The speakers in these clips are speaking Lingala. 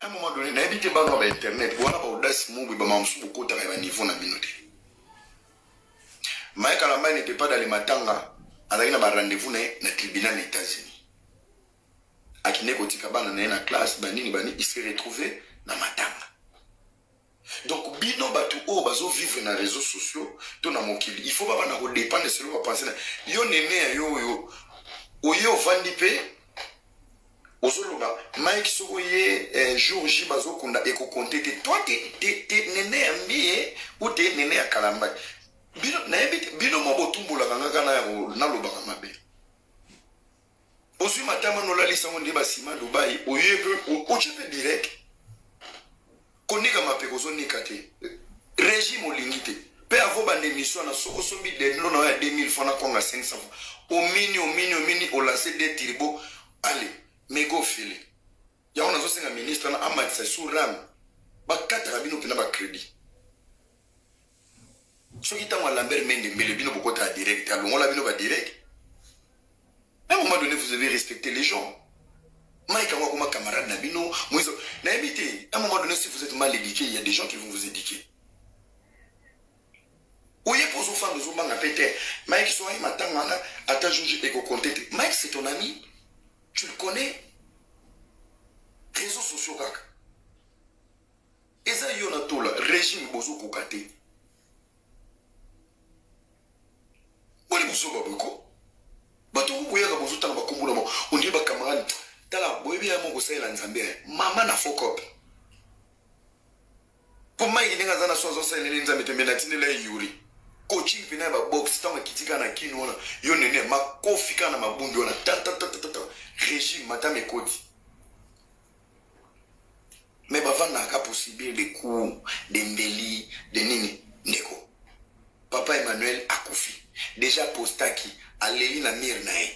À un moment donné, n'habitez pas dans Internet. Voilà, audace, mon bébé, maman, sous beaucoup de niveau na binote. Mike Alamba n'était pas dans les matanga. Il a un rendez-vous dans le tribunal des États-Unis. À qui n'est pas dans la classe, il s'est retrouvé dans matanga. Donc, bino batu o bazo vivre dans les réseaux sociaux, tout dans mon kili. Il faut pas dépendre de ce que vous pensez. Yo néné yo vandipe. Ozoloba, Mike Soye, jour J bazo kunda eko compter toi t'es néné à mie ou t'es néné à Kalamba. Bino mo botumbo la ngaka na loba mabe. Ozu matama no la lisa mo ndeba sima Dubai, o chepe direct. Konika mapekozo nikate. Régime olingite. Pe avo bande mission na soko sombi de no na 2000 francs na konga 500. Au mini o lancer des turbo. Allez, mégo file. Ya on a zo senga ministre na amatsa sur ram. Ba 4 rabino pena ba crédit. Ce qui t'a Lambert Mende, mais le bino beaucoup à direct, alors on l'a bino pas direct. À un moment donné, vous devez respecter les gens. Mike, comme camarade Nabino, moi, à un moment donné, si vous êtes mal éduqué, il y a des gens qui vont vous éduquer. Oye pour vos femmes, vous avez pété. Mike, soit il m'attend, à ta juge et compter. Mike, c'est ton ami. Tu le connais. Réseaux sociaux, kaka. Et ça, il y en a tout là. Régime, bozo, kokate. Boli musoba boko bato kuya ka bozo tanga bakumbula mo undi ba camarade tala boyebi ya mo ko sela nzambe mama na fokop pour mai ninga zana sozo sela ni nzambe tembe na tinela yuri coaching pina ba box tanga kitika na kino na yo nene makofika na mabundu na ta régime matame kodi mais ba vana ka possible les coups des mbeli de nini neko papa Emmanuel akufi. Déjà postaki, allé na mirnae.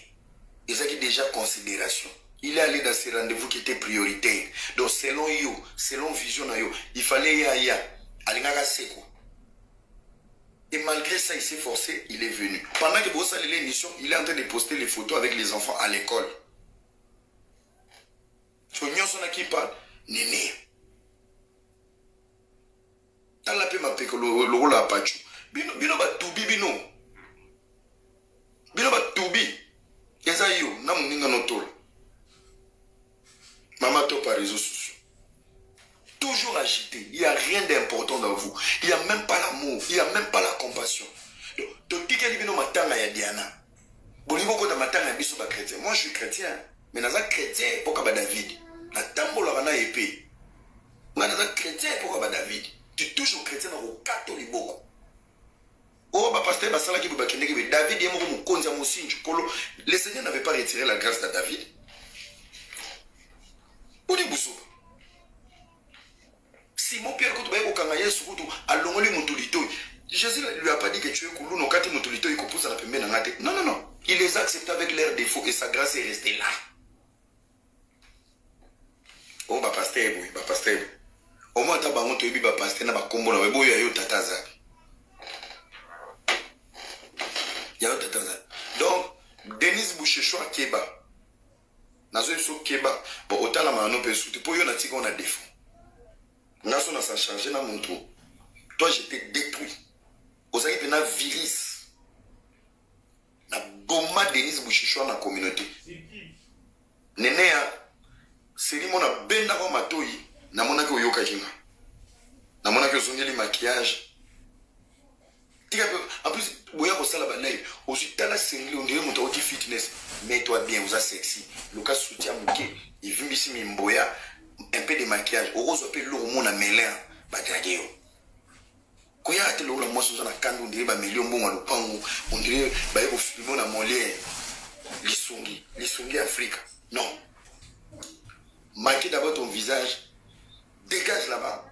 Ils ont déjà considération. Il est allé dans ces rendez-vous qui étaient prioritaires. Donc selon yo, selon vision na yo, il fallait ya alingaka seko. Et malgré ça, il s'est forcé, il est venu. Pendant que vous allez l'émission, il est en train de poster les photos avec les enfants à l'école. So nyonso na qui parle, néné. Dans la paix ma peko le rôle à pachu. Bino ba tubi bino. Bino ba tubi. Eza yo na muninga no tolo. Maman to par réseaux sociaux. Toujours agité. Il n'y a rien d'important dans vous. Il n'y a même pas l'amour. Il n'y a même pas la compassion. Donc, tu dis bino matanga ya Diana. Bolibo ko da matanga ya biso ba chrétien. Moi je suis chrétien, mais naza chrétien pour ba David. Na tambola bana épée. Moi naza chrétien pour ba David. Tu es toujours chrétien dans le catholique beaucoup. Oh, bah, pasteur, bah, ça là qui vous bakende, David, il y a mon konza mosinju, kolo. Le Seigneur n'avait pas retiré la grâce de David. Où dit Boussou? Simon Pierre, quand tu vas au Kangaye, surtout, à l'ongoli Montolito, Jésus lui a pas dit que tu es coulou, non, quand Montolito, il compose à la pembe dans la tête. Non, non, non. Il les a acceptés avec leurs défauts et sa grâce est restée là. Oh, bah, pasteur, oui, bah, pasteur. Au moins, tu as honte, tu as pasteur, tu as combo, tu as tataza. Donc, Denise Bouchechoua Keba. Nazo so Keba. Bon, autant la mano peut soutenir. Pour yon a dit qu'on a défaut. Nazo n'a sa chargé na mon trou. Toi, j'étais détruit. Aux aïe na virus. Na bomba Denise Bouchechoua na communauté. Néné a. C'est mon a ben na matoi. Na mona ke oyoka jinga. Na mona ke zongeli maquillage. En plus, vous avez aussi la single, on dirait mon fitness. Mets-toi bien, vous êtes sexy. Le cas soutien mouké, il vient ici, mboya, un peu de maquillage. Au rose, appelle l'eau, mon amélé, badagéo. Quand il y a tel l'eau, moi, sur la canne, on dirait, million bon, on dirait, au film, on a molé, les songi Afrique. Non. Maquille d'abord ton visage, dégage là-bas.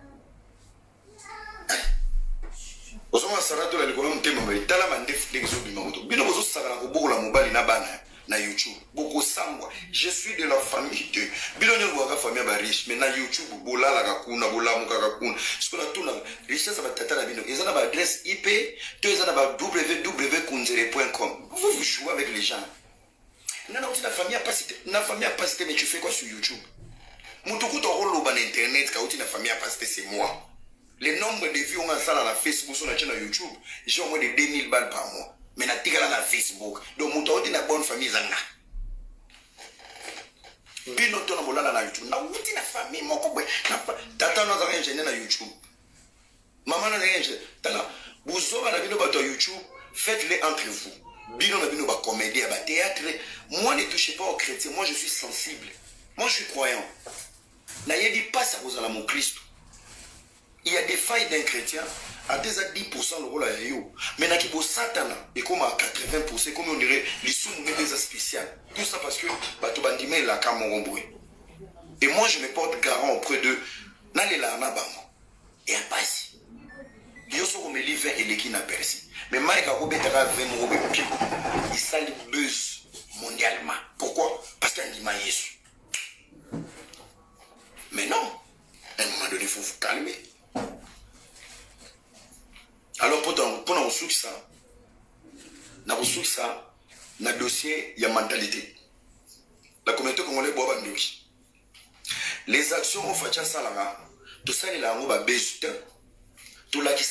Osoma sarato la likolo mtema ba itala mandefu lezo bimamoto bino bozo sakala ko bokola mobali na bana na YouTube boko sangwa je suis de la famille de bino nyo ka famille ba riche mais na YouTube bolala ka kuna bolamuka ka kuna sikola tuna richesse ba tata na bino ezana ba adresse IP to ezana ba www.kunzere.com vous jouez avec les gens na na famille a pas cité mais tu fais quoi sur YouTube mutukuto roloba internet kauti na famille parce que c'est moi. Le nombre de vues on a ça dans la Facebook sur la chaîne YouTube, j'ai au moins de 2000 balles par mois. Mais na tika na Facebook. Donc mon tauti na bonne famille zanga. Bino to na bolala na YouTube. Na uti na famille moko boy. Tata na zanga ingénieur na YouTube. Maman na ingénieur. Tala buzoba na bino bato YouTube, faites-les entre vous. Bino na bino ba comédie ba théâtre. Moi ne touchez pas aux chrétiens, moi je suis sensible. Moi je suis croyant. Na yedi pas ça aux mon Christ. Il y a des failles d'un chrétien à 10% le rôle à yo. Mais na kibo satana et comme à 80%, comme on dirait, les sous des spéciales. Tout ça parce que bato bandime la kamoromboui. Et moi je me porte garant auprès de n'allez là na bango. Et à passer. Yo so me livre et les qui n'a percé. Mais Mike a robé tara 20 robé pied. Il s'allie buzz mondialement. Pourquoi? Parce qu'il y a un dimanche. Mais non. À un moment donné, il faut vous calmer. Alors, pour nous ça, na dossier, il y a mentalité. La communauté congolaise boit bandoki. Les actions ont fait ça là, tout ça il a un besoin, tout là qui